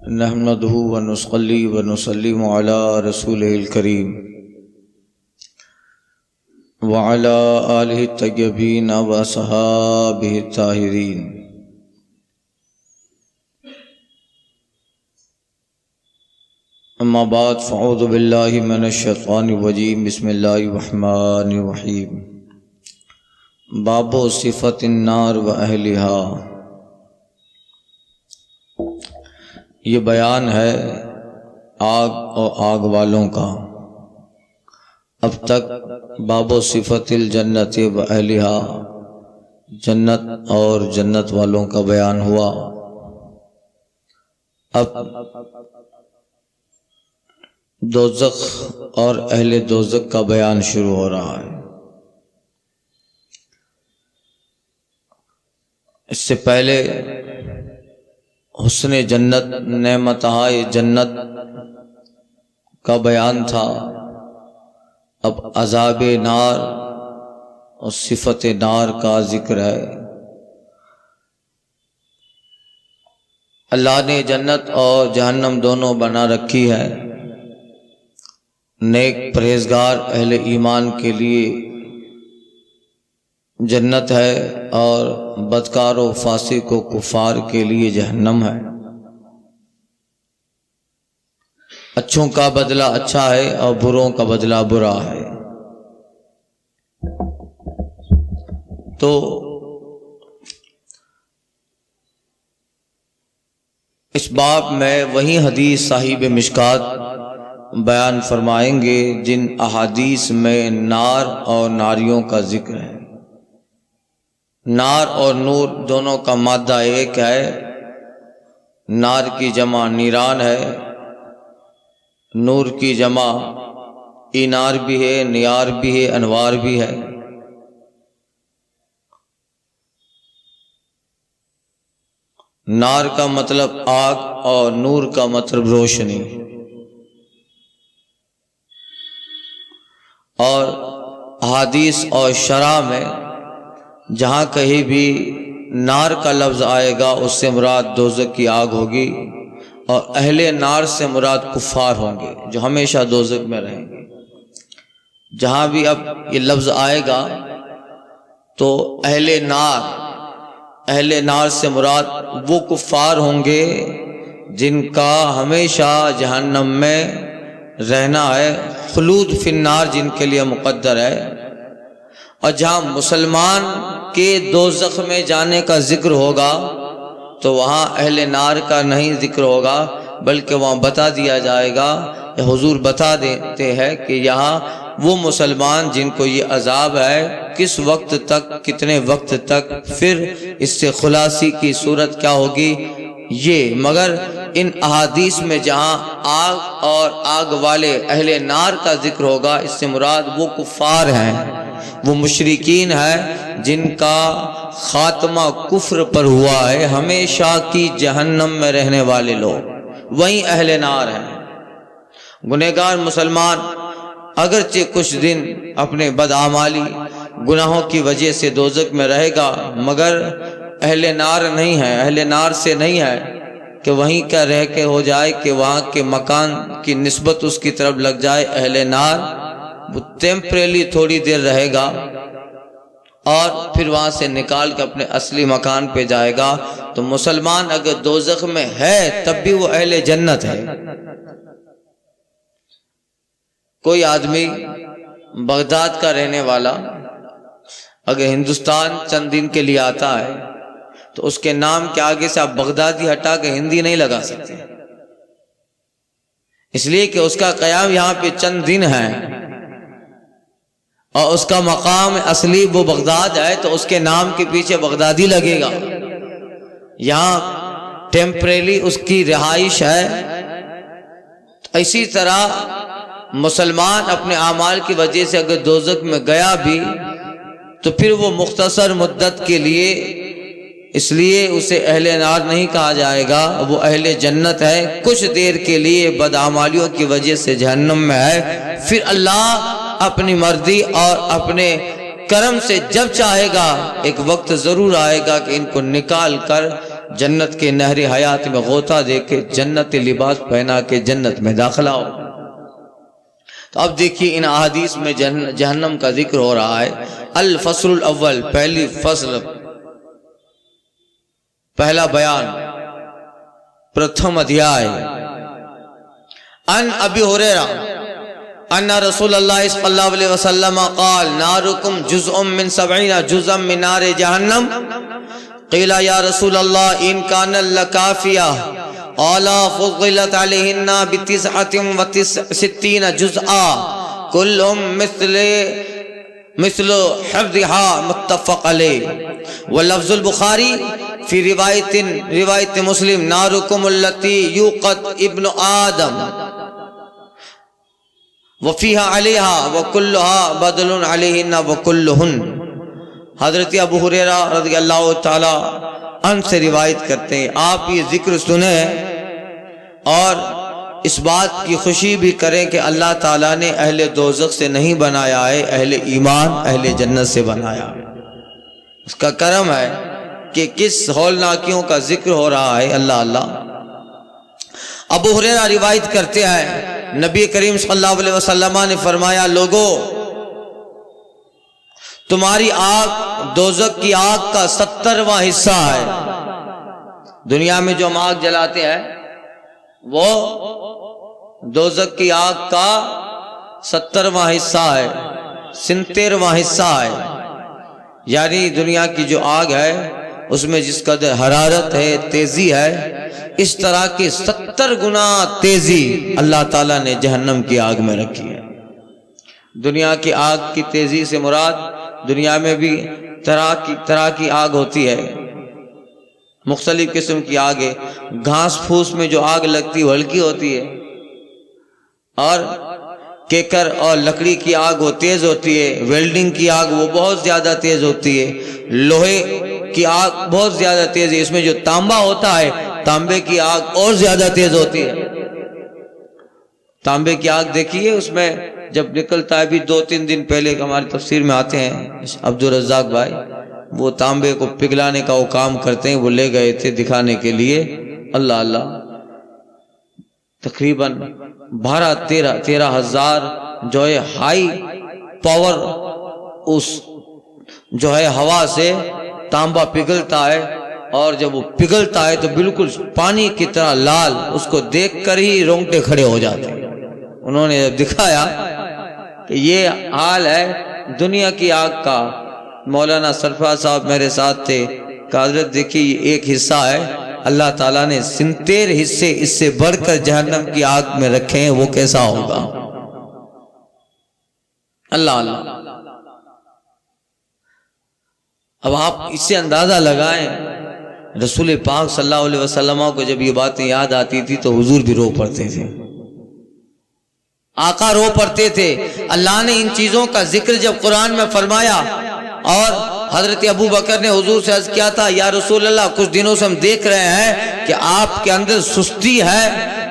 نحمده ونصلي ونسلم على رسوله الكريم وعلى آله الطيبين وصحابه الطاهرين. اما بعد فاعوذ بالله من الشیطان الرجیم. بسم اللہ الرحمن الرحیم. باب صفت النار و اہلها. یہ بیان ہے آگ اور آگ والوں کا. اب تک باب صفت الجنت و اہلها، جنت اور جنت والوں کا بیان ہوا. اب دوزخ اور اہل دوزخ کا بیان شروع ہو رہا ہے. اس سے پہلے حسن جنت، نعمتہائے جنت کا بیان تھا. اب عذاب نار اور صفت نار کا ذکر ہے. اللہ نے جنت اور جہنم دونوں بنا رکھی ہے. نیک پرہیزگار اہل ایمان کے لیے جنت ہے اور بدکار و فاسق و کفار کے لیے جہنم ہے. اچھوں کا بدلہ اچھا ہے اور بروں کا بدلہ برا ہے. تو اس باب میں وہی حدیث صاحب مشکات بیان فرمائیں گے جن احادیث میں نار اور ناریوں کا ذکر ہے. نار اور نور دونوں کا مادہ ایک ہے. نار کی جمع نیران ہے، نور کی جمع اینار بھی ہے، نیار بھی ہے، انوار بھی ہے. نار کا مطلب آگ اور نور کا مطلب روشنی. اور احادیث اور شرع میں جہاں کہیں بھی نار کا لفظ آئے گا اس سے مراد دوزخ کی آگ ہوگی، اور اہل نار سے مراد کفار ہوں گے جو ہمیشہ دوزخ میں رہیں گے. جہاں بھی اب یہ لفظ آئے گا تو اہل نار سے مراد وہ کفار ہوں گے جن کا ہمیشہ جہنم میں رہنا ہے، خلود فی النار جن کے لیے مقدر ہے. اور جہاں مسلمان کے دوزخ میں جانے کا ذکر ہوگا تو وہاں اہل نار کا نہیں ذکر ہوگا، بلکہ وہاں بتا دیا جائے گا، حضور بتا دیتے ہیں کہ یہاں وہ مسلمان جن کو یہ عذاب ہے کس وقت تک، کتنے وقت تک. پھر اس سے خلاصی کی صورت کیا ہوگی یہ. مگر ان احادیث میں جہاں آگ اور آگ والے اہل نار کا ذکر ہوگا اس سے مراد وہ کفار ہیں، وہ مشرکین ہیں جن کا خاتمہ کفر پر ہوا ہے، ہمیشہ کی جہنم میں رہنے والے لوگ وہی اہل نار ہیں. گنہگار مسلمان اگرچہ کچھ دن اپنے بدعمالی گناہوں کی وجہ سے دوزخ میں رہے گا، مگر اہل نار نہیں ہے، اہل نار سے نہیں ہے کہ وہیں کا رہ کے ہو جائے کہ وہاں کے مکان کی نسبت اس کی طرف لگ جائے. اہل نار وہ ٹیمپریلی تھوڑی دیر رہے گا اور پھر وہاں سے نکال کے اپنے اصلی مکان پہ جائے گا. تو مسلمان اگر دوزخ میں ہے تب بھی وہ اہل جنت ہے. کوئی آدمی بغداد کا رہنے والا اگر ہندوستان چند دن کے لیے آتا ہے تو اس کے نام کے آگے سے آپ بغدادی ہٹا کے ہندی نہیں لگا سکتے، اس لیے کہ اس کا قیام یہاں پہ چند دن ہے اور اس کا مقام اصلی وہ بغداد ہے، تو اس کے نام کے پیچھے بغدادی لگے گا. یہاں ٹیمپریری اس کی رہائش ہے. اسی طرح مسلمان اپنے اعمال کی وجہ سے اگر دوزخ میں گیا بھی تو پھر وہ مختصر مدت کے لیے، اس لیے اسے اہل نار نہیں کہا جائے گا، وہ اہل جنت ہے. کچھ دیر کے لیے بدعمالیوں کی وجہ سے جہنم میں ہے، پھر اللہ اپنی مرضی اور اپنے کرم سے جب چاہے گا ایک وقت ضرور آئے گا کہ ان کو نکال کر جنت کے نہر حیات میں غوطہ دے کے جنت لباس پہنا کے جنت میں داخلہ ہو۔ تو اب دیکھیے ان احادیث میں جہنم کا ذکر ہو رہا ہے۔ الفصل الاول، پہلی فصل، پہلا بیان، پرتھم ادھیائے۔ ان ابی ہریرہ ان رسول اللہ صلی اللہ علیہ وسلم قال نارکم جزء من 70 جزءا من نار جہنم قیل یا رسول اللہ ان کان لکافیہ قال فضلت علیہن ب69 جزءا کلهم مثل حفظها متفق علیہ۔ ولفظ البخاری فی روایت مسلم نارکم التی یوقد ابن آدم وفیہا علیہا وکلہا بدل علیہن وکلہن۔ حضرت ابو ہریرہ رضی اللہ تعالی عنہ سے روایت کرتے ہیں، آپ یہ ذکر سنیں اور اس بات کی خوشی بھی کریں کہ اللہ تعالیٰ نے اہل دوزخ سے نہیں بنایا ہے، اہل ایمان اہل جنت سے بنایا۔ اس کا کرم ہے کہ کس ہولناکیوں کا ذکر ہو رہا ہے۔ اللہ اللہ۔ ابو ہریرہ روایت کرتے ہیں نبی کریم صلی اللہ علیہ وسلم نے فرمایا، لوگو تمہاری آگ دوزخ کی آگ کا 70واں حصہ ہے۔ دنیا میں جو ہم آگ جلاتے ہیں وہ دوزخ کی آگ کا 70واں حصہ ہے، 70واں حصہ ہے۔ یعنی دنیا کی جو آگ ہے اس میں جس قدر حرارت ہے، تیزی ہے، اس طرح کی 70 گنا تیزی اللہ تعالیٰ نے جہنم کی آگ میں رکھی ہے۔ دنیا کی آگ کی تیزی سے مراد دنیا میں بھی طرح کی آگ ہوتی ہے، مختلف قسم کی آگ ہے۔ گھاس پھوس میں جو آگ لگتی وہ ہلکی ہوتی ہے، اور کیکر اور لکڑی کی آگ وہ تیز ہوتی ہے، ویلڈنگ کی آگ وہ بہت زیادہ تیز ہوتی ہے، لوہے کی آگ بہت زیادہ تیز ہے، اس میں جو تانبا ہوتا ہے تانبے کی آگ اور زیادہ تیز ہوتی ہے۔ تانبے کی آگ دیکھیے، اس میں جب نکلتا ہے، بھی 2-3 دن پہلے ہماری تفسیر میں آتے ہیں عبدالرزاق بھائی، وہ تانبے کو پگھلانے کا وہ کام کرتے ہیں، وہ لے گئے تھے دکھانے کے لیے۔ اللہ اللہ، تقریباً 12-13 ہزار جو ہے ہائی پاور اس جو ہے ہوا سے تانبا پگھلتا ہے، اور جب وہ پگھلتا ہے تو بالکل پانی کی طرح لال، اس کو دیکھ کر ہی رونگٹے کھڑے ہو جاتے ہیں۔ انہوں نے دکھایا کہ یہ حال ہے دنیا کی آگ کا۔ مولانا سرفراز صاحب میرے ساتھ تھے کہ حضرت دیکھیے یہ ایک حصہ ہے، اللہ تعالیٰ نے 70 حصے اس سے بڑھ کر جہنم کی آگ میں رکھے ہیں، وہ کیسا ہوگا؟ اللہ اللہ۔ اب آپ اس سے اندازہ لگائیں، رسول پاک صلی اللہ علیہ وسلم کو جب یہ باتیں یاد آتی تھی تو حضور بھی رو پڑتے تھے، آقا رو پڑتے تھے۔ اللہ نے ان چیزوں کا ذکر جب قرآن میں فرمایا، اور حضرت ابو بکر نے حضور سے عرض کیا تھا، یا رسول اللہ کچھ دنوں سے ہم دیکھ رہے ہیں کہ آپ کے اندر سستی ہے،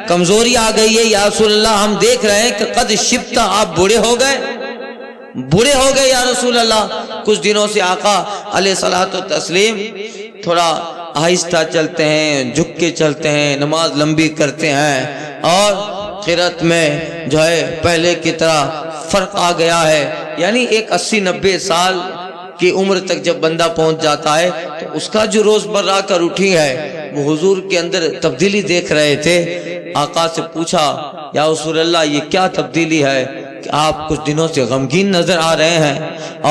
کمزوری آ گئی ہے، یا رسول اللہ ہم دیکھ رہے ہیں کہ قد شبتا، آپ بوڑھے ہو گئے یا رسول اللہ۔ کچھ دنوں سے آقا علیہ الصلوۃ والتسلیم تھوڑا آہستہ چلتے ہیں، جھک کے چلتے ہیں، نماز لمبی کرتے ہیں، اور قرأت میں جو ہے پہلے کی طرح فرق آ گیا ہے۔ یعنی ایک 80-90 سال کی عمر تک جب بندہ پہنچ جاتا ہے تو اس کا جو روز مرہ کا روٹین ہے وہ حضور کے اندر تبدیلی دیکھ رہے تھے۔ آقا سے پوچھا، یا رسول اللہ یہ کیا تبدیلی ہے کہ آپ کچھ دنوں سے غمگین نظر آ رہے ہیں،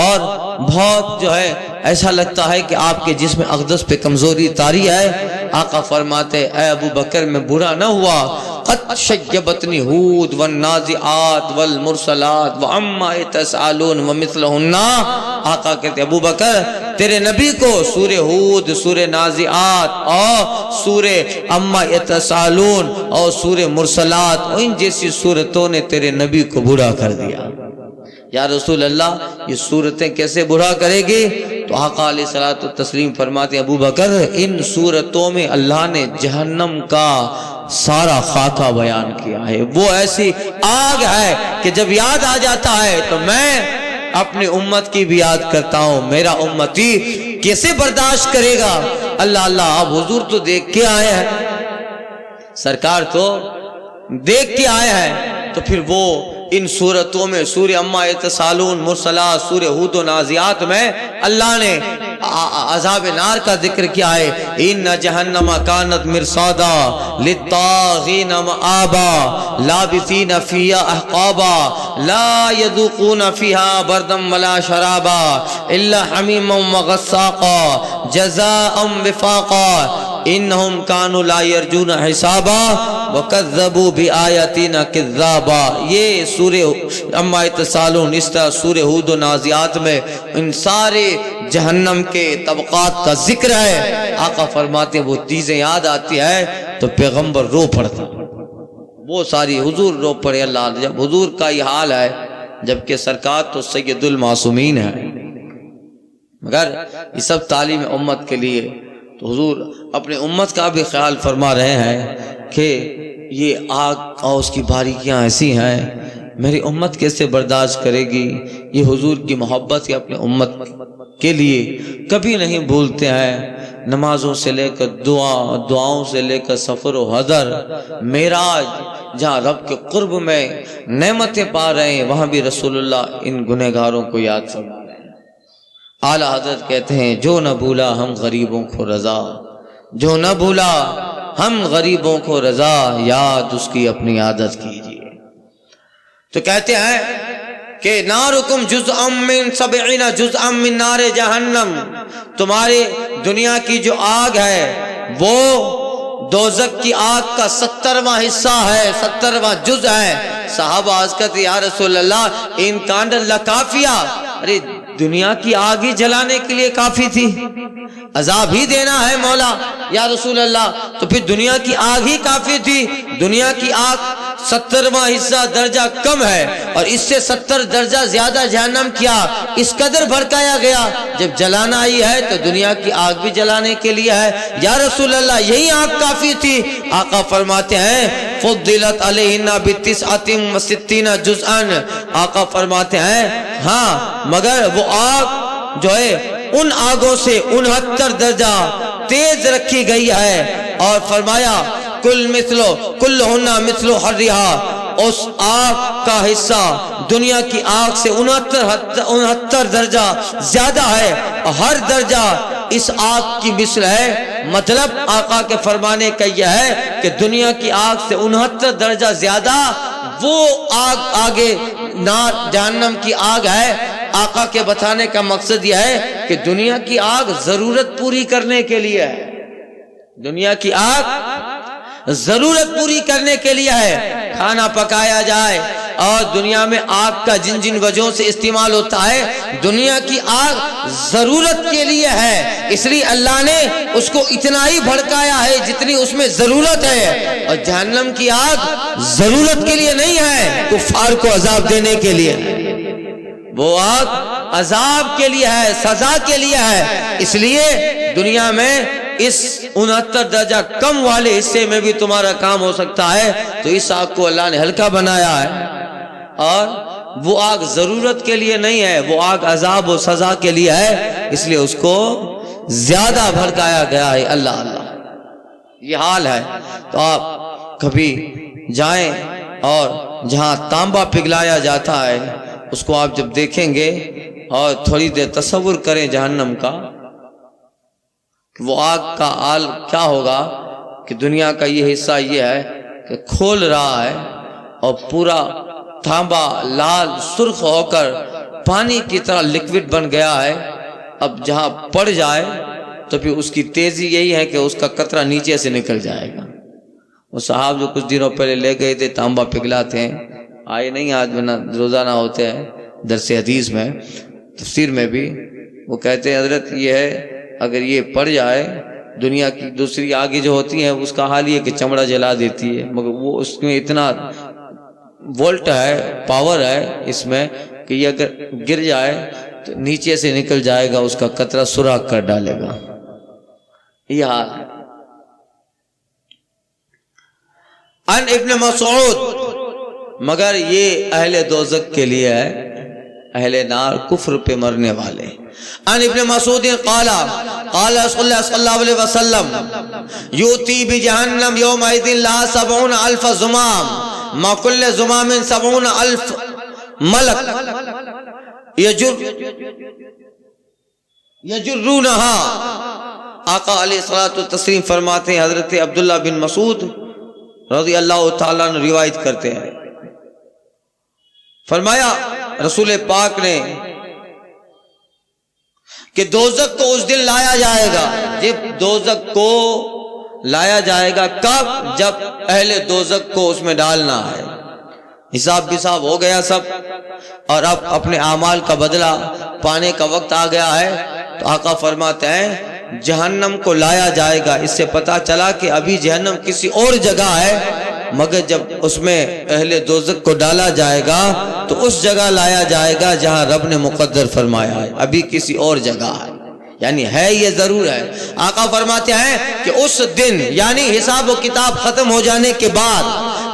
اور بہت جو ہے ایسا لگتا ہے کہ آپ کے جسم اقدس پہ کمزوری طاری ہے۔ آقا فرماتے، اے ابو بکر میں برا نہ ہوا، قد شیبتنی ہود والنازعات والمرسلات وعما یتسالون ومثلہن۔ آقا کہتے ابو بکر تیرے نبی کو سورہ ہود، سورہ نازعات اور سورہ عما یتسالون اور سورہ مرسلات، ان جیسی سورتوں نے تیرے نبی کو برا کر دیا۔ یا رسول اللہ یہ سورتیں کیسے برا کرے گی؟ تو آقا علیہ الصلوۃ والتسلیم فرماتے ابو بکر ان سورتوں میں اللہ نے جہنم کا سارا خاکہ بیان کیا ہے۔ وہ ایسی آگ ہے کہ جب یاد آ جاتا ہے تو میں اپنی امت کی بھی یاد کرتا ہوں، میرا امتی کیسے برداشت کرے گا اللہ اللہ آپ حضور تو دیکھ کے آئے ہیں، سرکار تو دیکھ کے آئے ہیں، تو پھر وہ ان صورتوں میں سورہ اما یتسالون، مرسلات، سورہ ہود و نازعات میں اللہ نے عذاب نار کا ذکر کیا ہے، ان جہنم کانت مرصادا للطاغین مآبا لابثین فیہا احقابا لا یذوقون فیہا بردا ولا شرابا الا حمیما وغساقا جزاء وفاقا انہم کانوا لا یرجون حسابا وکذبوا بآیاتنا کذابا۔ یہ سورہ اما یتسالون، اس طرح سورہ ہود و نازعات میں ان سارے جہنم کے طبقات کا ذکر ہے۔ آقا فرماتے ہیں وہ چیزیں یاد آتی ہے تو پیغمبر رو پڑتا، وہ ساری حضور رو پڑے اللہ، جب حضور کا یہ حال ہے، جبکہ سرکار تو سید المعصومین ہے، مگر یہ سب تعلیم امت کے لیے، تو حضور اپنے امت کا بھی خیال فرما رہے ہیں کہ یہ آگ اور اس کی باریکیاں ایسی ہیں، میری امت کیسے برداشت کرے گی؟ یہ حضور کی محبت یہ اپنے امت کے لیے کبھی نہیں بھولتے ہیں، نمازوں سے لے کر دعاؤں سے لے کر سفر و حضر، معراج جہاں رب کے قرب میں نعمتیں پا رہے ہیں، وہاں بھی رسول اللہ ان گنہگاروں کو یاد فرما رہے ہیں۔ اعلیٰ حضرت کہتے ہیں جو نہ بھولا ہم غریبوں کو رضا، جو نہ بھولا ہم غریبوں کو رضا، یاد اس کی اپنی عادت کیجیے۔ تو کہتے ہیں کہ نارکم جزءا من 70 جزءا من نار جہنم، تمہارے دنیا کی جو آگ ہے وہ دوزخ کی آگ کا 70واں حصہ ہے، 70واں جز ہے۔ صحابہ عرض کرتے یا رسول اللہ ان کان لکافیہ، ارے دنیا کی آگ ہی جلانے کے لیے کافی تھی، عذاب ہی دینا ہے مولا یا رسول اللہ، تو پھر دنیا کی آگ ہی کافی تھی۔ دنیا کی آگ 70واں حصہ درجہ کم ہے، اور اس سے 70 درجہ زیادہ جہنم کیا اس قدر بھڑکایا گیا، جب جلانا ہی ہے تو دنیا کی آگ بھی جلانے کے لیے ہے یا رسول اللہ، یہی آگ کافی تھی۔ آقا فرماتے ہیں فضلت علیہن ب69 جزءا، آقا فرماتے ہیں ہاں مگر وہ آگ جو ہے ان آگوں سے 69 درجہ تیز رکھی گئی ہے، اور فرمایا کلہن مثل حرہا، اس آگ کا حصہ دنیا کی آگ سے 69 درجہ زیادہ ہے، اور ہر درجہ اس آگ کی مثل ہے۔ مطلب آقا کے فرمانے کا یہ ہے کہ دنیا کی آگ سے 69 درجہ زیادہ وہ آگ آگے نار جہنم کی آگ ہے۔ آقا کے بتانے کا مقصد یہ ہے کہ دنیا کی آگ ضرورت پوری کرنے کے لیے ہے، دنیا کی آگ ضرورت پوری کرنے کے لیے ہے، کھانا پکایا جائے اور دنیا میں آگ کا جن جن وجہوں سے استعمال ہوتا ہے، دنیا کی آگ ضرورت کے لیے ہے، اس لیے اللہ نے اس کو اتنا ہی بھڑکایا ہے جتنی اس میں ضرورت ہے، اور جہنم کی آگ ضرورت کے لیے نہیں ہے، کفار کو عذاب دینے کے لیے، وہ آگ عذاب کے لیے ہے، سزا کے لیے ہے۔ اس لیے دنیا میں اس 69 درجہ کم والے حصے میں بھی تمہارا کام ہو سکتا ہے، تو اس آگ کو اللہ نے ہلکا بنایا ہے، اور وہ آگ ضرورت کے لیے نہیں ہے، وہ آگ عذاب و سزا کے لیے ہے، اس لیے اس کو زیادہ بھڑکایا گیا ہے۔ اللہ اللہ یہ حال ہے۔ تو آپ کبھی جائیں اور جہاں تانبا پگھلایا جاتا ہے اس کو آپ جب دیکھیں گے اور تھوڑی دیر تصور کریں جہنم کا، وہ آگ کا حال کیا ہوگا کہ دنیا کا یہ حصہ یہ ہے کہ کھول رہا ہے اور پورا تانبا لال سرخ ہو کر پانی کی طرح لکوڈ بن گیا ہے، اب جہاں پڑ جائے تو پھر اس کی تیزی یہی ہے کہ اس کا قطرہ نیچے سے نکل جائے گا۔ وہ صاحب جو کچھ دنوں پہلے لے گئے تھے تانبا پگھلاتے ہیں، آئے نہیں آج بنا روزانہ ہوتے ہیں درس حدیث میں تفسیر میں بھی، وہ کہتے ہیں حضرت یہ ہے اگر یہ پڑ جائے، دنیا کی دوسری آگے جو ہوتی ہیں اس کا حال یہ کہ چمڑا جلا دیتی ہے، مگر وہ اس میں اتنا وولٹ ہے، پاور ہے اس میں کہ یہ اگر گر جائے تو نیچے سے نکل جائے گا، اس کا قطرہ سوراخ کر ڈالے گا، یہ حال ہے۔ ان ابن مسعود، مگر یہ اہل دوزخ کے لیے ہے، اہل نار کفر پہ مرنے والے، عن ابن مسعود قال قال رسول اللہ صلی اللہ علیہ وسلم یوتی بجہنم یومئذ لا 70,000 زمام ما کل زمام 70,000 ملک یجرونہا۔ آقا علیہ الصلوۃ والتسلیم فرماتے ہیں، حضرت عبداللہ بن مسعود رضی اللہ تعالیٰ عنہ روایت کرتے ہیں، فرمایا رسول پاک نے کہ دوزخ کو اس دن لایا جائے گا، جب دوزخ کو لایا جائے گا، کب؟ جب اہل دوزخ کو اس میں ڈالنا ہے، حساب بساب ہو گیا سب، اور اب اپنے اعمال کا بدلہ پانے کا وقت آ گیا ہے، تو آقا فرماتے ہیں جہنم کو لایا جائے گا۔ اس سے پتا چلا کہ ابھی جہنم کسی اور جگہ ہے، مگر جب اس میں اہل دوزخ کو ڈالا جائے گا تو اس جگہ لایا جائے گا جہاں رب نے مقدر فرمایا ہے، ابھی کسی اور جگہ ہے، یعنی ہے یہ ضرور ہے۔ آقا فرماتے ہیں کہ اس دن یعنی حساب و کتاب ختم ہو جانے کے بعد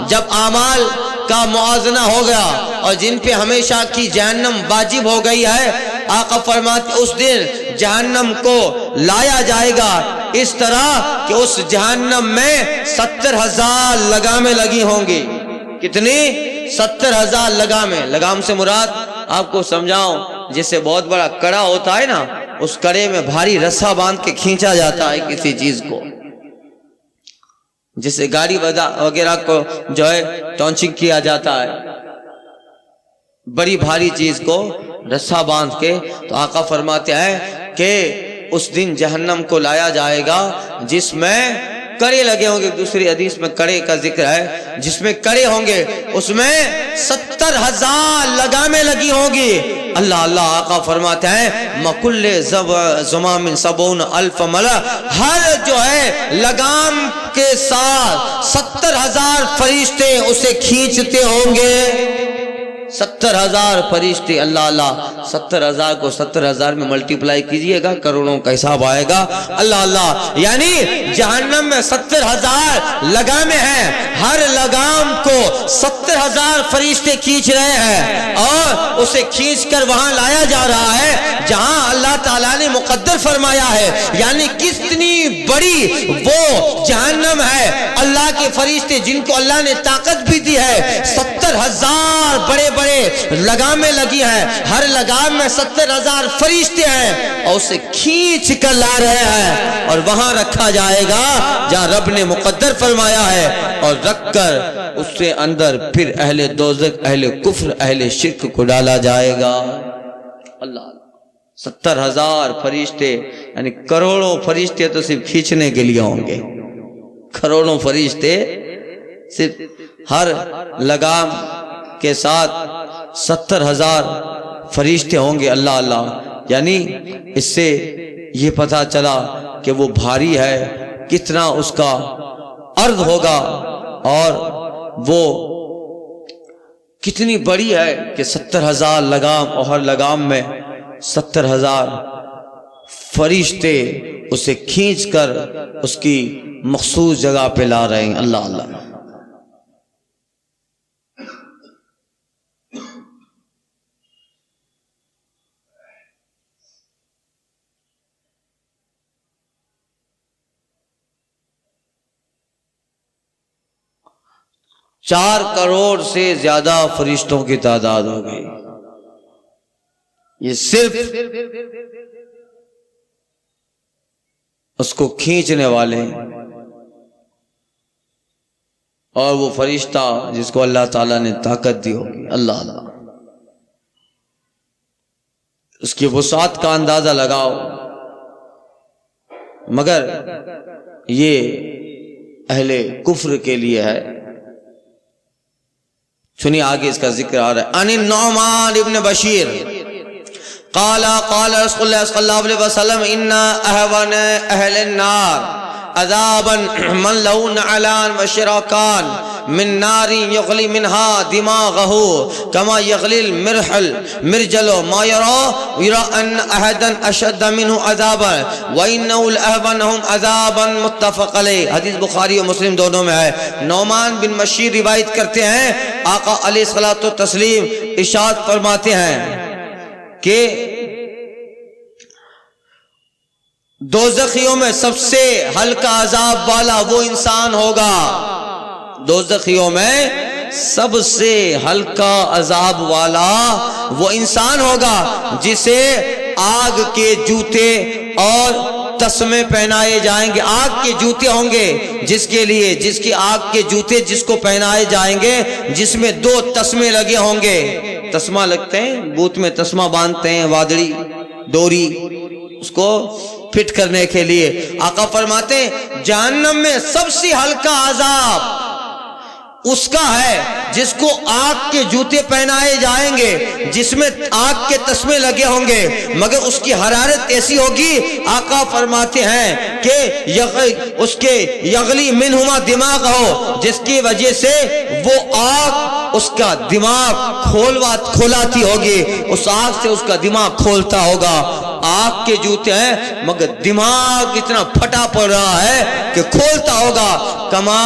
جب اعمال کا موازنہ ہو گیا اور جن پہ ہمیشہ کی جہنم واجب ہو گئی ہے، آقا فرماتے اس دن جہنم کو لایا جائے گا اس طرح کہ اس جہنم میں 70,000 لگامیں لگی ہوں گی۔ کتنی؟ 70,000 لگامیں۔ لگام سے مراد آپ کو سمجھاؤں، جیسے بہت بڑا کڑا ہوتا ہے نا، اس کڑے میں بھاری رسا باندھ کے کھینچا جاتا ہے کسی چیز کو، جسے گاڑی وغیرہ کو جو ہے ٹانچنگ کیا جاتا ہے، بڑی بھاری چیز کو رسا باندھ کے۔ تو آقا فرماتے ہیں کہ اس دن جہنم کو لایا جائے گا جس میں کڑے لگے ہوں گے، دوسری حدیث میں کڑے کا ذکر ہے، جس میں کڑے ہوں گے اس میں 70,000 لگامیں لگی ہوں گی۔ اللہ اللہ، آقا فرماتے ہیں مَكُلِّ زُمَامٍ 70,000 ملک، ہر جو ہے لگام کے ساتھ 70,000 فرشتے اسے کھینچتے ہوں گے۔ 70,000 فرشتے، اللہ اللہ، 70,000 کو 70,000 میں ملٹیپلائی کیجئے گا، کروڑوں کا حساب آئے گا۔ اللہ اللہ، یعنی جہنم میں 70,000 لگامیں ہیں، ہر لگام کو 70,000 فرشتے کھینچ رہے ہیں اور اسے کھینچ کر وہاں لایا جا رہا ہے جہاں اللہ تعالیٰ نے مقدر فرمایا ہے۔ یعنی کتنی بڑی وہ جہنم ہے، اللہ کے فرشتے جن کو اللہ نے طاقت بھی دی ہے، 70,000 بڑے بڑے لگامیں لگی ہیں، ہر لگام میں 70,000 فرشتے ہیں اور اسے کھینچ کر لا رہے ہیں اور وہاں رکھا جائے گا جہاں رب نے مقدر فرمایا ہے، اور رکھ کر اس سے اندر پھر اہل دوزخ، اہل کفر، اہل شرک کو ڈالا جائے گا۔ اللہ، 70,000 فرشتے، یعنی کروڑوں فرشتے تو صرف کھینچنے کے لیے ہوں گے، کروڑوں فرشتے صرف ہر لگام کے ساتھ 70,000 فرشتے ہوں گے۔ اللہ اللہ، یعنی اس سے یہ پتہ چلا کہ وہ بھاری ہے، کتنا اس کا عرض ہوگا اور وہ کتنی بڑی ہے کہ 70,000 لگام، اور ہر لگام میں 70,000 فرشتے اسے کھینچ کر اس کی مخصوص جگہ پہ لا رہے ہیں۔ اللہ اللہ، چار کروڑ سے زیادہ فرشتوں کی تعداد ہو گئی۔ یہ صرف اس کو کھینچنے والے ہیں، اور وہ فرشتہ جس کو اللہ تعالیٰ نے طاقت دی ہوگی۔ اللہ اللہ، اس کی وسعت کا اندازہ لگاؤ۔ مگر یہ اہل کفر کے لیے ہے۔ سنیے آگے اس کا ذکر آ رہا ہے۔ ان النعمان ابن بشیر قال قال رسول اللہ صلی اللہ علیہ وسلم ان اهون اهل النار عذابا من له نعلان وشراكان من نار يغلي منها دماغه كما يغلي المرجل ما يرى ان احدا اشد منه عذابا وانه الاهونهم عذابا متفق علیہ۔ حدیث بخاری و مسلم دونوں میں ہے۔ نعمان بن بشیر روایت کرتے ہیں، آقا علیہ الصلوۃ والتسلیم ارشاد فرماتے ہیں کہ دوزخیوں میں سب سے ہلکا عذاب والا وہ انسان ہوگا، دوزخیوں میں سب سے ہلکا عذاب والا وہ انسان ہوگا جسے آگ کے جوتے اور تسمے پہنائے جائیں گے۔ آگ کے جوتے ہوں گے جس کی آگ کے جوتے جس کو پہنائے جائیں گے، جس میں 2 تسمے لگے ہوں گے۔ تسمہ لگتے ہیں، بوت میں تسمہ باندھتے ہیں، وادڑی ڈوری اس کو فٹ کرنے کے لیے۔ آقا فرماتے ہیں جہنم میں سب سے ہلکا عذاب اس کا ہے جس کو آگ کے جوتے پہنائے جائیں گے، جس میں آگ کے تسمے لگے ہوں گے، مگر اس کی حرارت ایسی ہوگی، آقا فرماتے ہیں کہ اس کے یغلی منہما دماغ ہو، جس کی وجہ سے وہ آگ اس کا دماغ کھولاتی ہوگی، اس آگ سے اس کا دماغ کھولتا ہوگا۔ آگ کے جوتے ہیں مگر دماغ اتنا پھٹا پڑ رہا ہے کہ کھولتا ہوگا۔ کما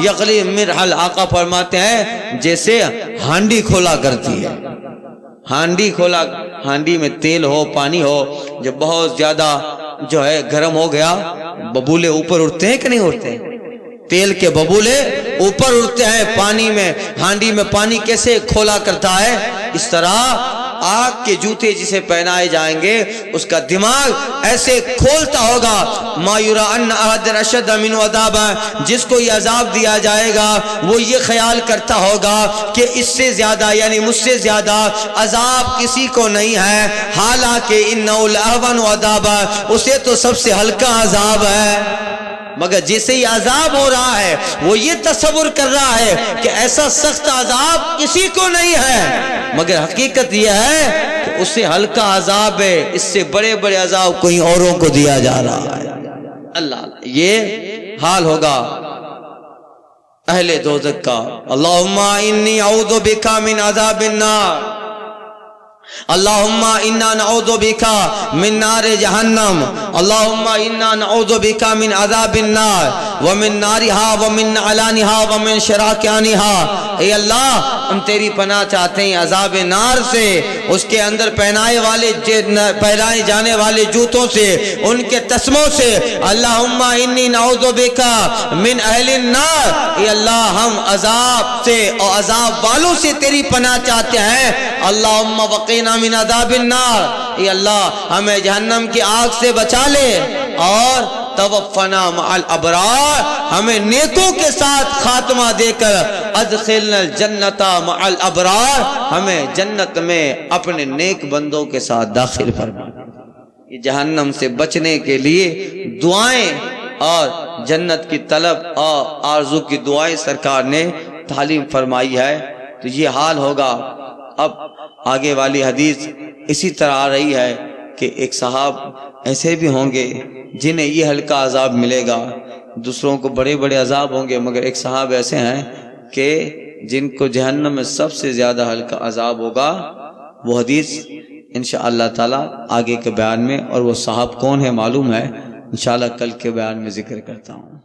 یغلی مرحل، آقا فرماتے ہیں جیسے ہانڈی کھولا کرتی ہے، ہانڈی میں تیل ہو، پانی ہو، جب بہت زیادہ گرم ہو گیا، ببولے اوپر اٹھتے ہیں کہ نہیں اٹھتے؟ تیل کے ببولے اوپر اٹھتے ہیں پانی میں، ہانڈی میں پانی کیسے کھولا کرتا ہے، اس طرح آگ کے جوتے جسے پہنائے جائیں گے اس کا دماغ ایسے کھولتا ہوگا۔ ما یرا ان احد اشد من عذاب، جس کو یہ عذاب دیا جائے گا وہ یہ خیال کرتا ہوگا کہ اس سے زیادہ یعنی مجھ سے زیادہ عذاب کسی کو نہیں ہے، حالانکہ انہ الاہون عذاب، اسے تو سب سے ہلکا عذاب ہے۔ مگر جسے یہ عذاب ہو رہا ہے وہ یہ تصور کر رہا ہے کہ ایسا سخت عذاب کسی کو نہیں ہے، مگر حقیقت یہ ہے کہ اس سے ہلکا عذاب ہے، اس سے بڑے بڑے عذاب کوئی اوروں کو دیا جا رہا ہے۔ اللہ، یہ حال ہوگا اہل دوزخ کا۔ اللہم انی اعوذ بک من عذاب النار، اللہم انا نعوذ بکا من نار جہنم، اللہم انا نعوذ بکا من عذاب النار ومن نارہا ومن علانہا ومن شراکانہا۔ اے اللہ، ہم تیری پناہ چاہتے ہیں عذاب نار سے، اس کے اندر پہنائے جانے والے جوتوں سے، ان کے تسموں سے۔ اللہم انی نعوذ بکا من اہل النار، اے اللہ ہم عذاب سے اور عذاب والوں سے تیری پناہ چاہتے ہیں۔ اللہم وقینا من عذاب النار، اے اللہ ہمیں جہنم کی آگ سے بچا لے، اور توفنا مع الابرار، ہمیں نیکوں کے ساتھ خاتمہ دے کر ادخلنا الجنت مع الابرار، ہمیں جنت میں اپنے نیک بندوں کے ساتھ داخل فرما۔ یہ جہنم سے بچنے کے لیے دعائیں اور جنت کی طلب اور آرزو کی دعائیں سرکار نے تعلیم فرمائی ہے۔ تو یہ حال ہوگا۔ اب آگے والی حدیث اسی طرح آ رہی ہے کہ ایک صاحب ایسے بھی ہوں گے جنہیں یہ ہلکا عذاب ملے گا، دوسروں کو بڑے بڑے عذاب ہوں گے، مگر ایک صاحب ایسے ہیں کہ جن کو جہنم میں سب سے زیادہ ہلکا عذاب ہوگا۔ وہ حدیث انشاءاللہ تعالی آگے کے بیان میں، اور وہ صاحب کون ہے معلوم ہے، انشاءاللہ کل کے بیان میں ذکر کرتا ہوں۔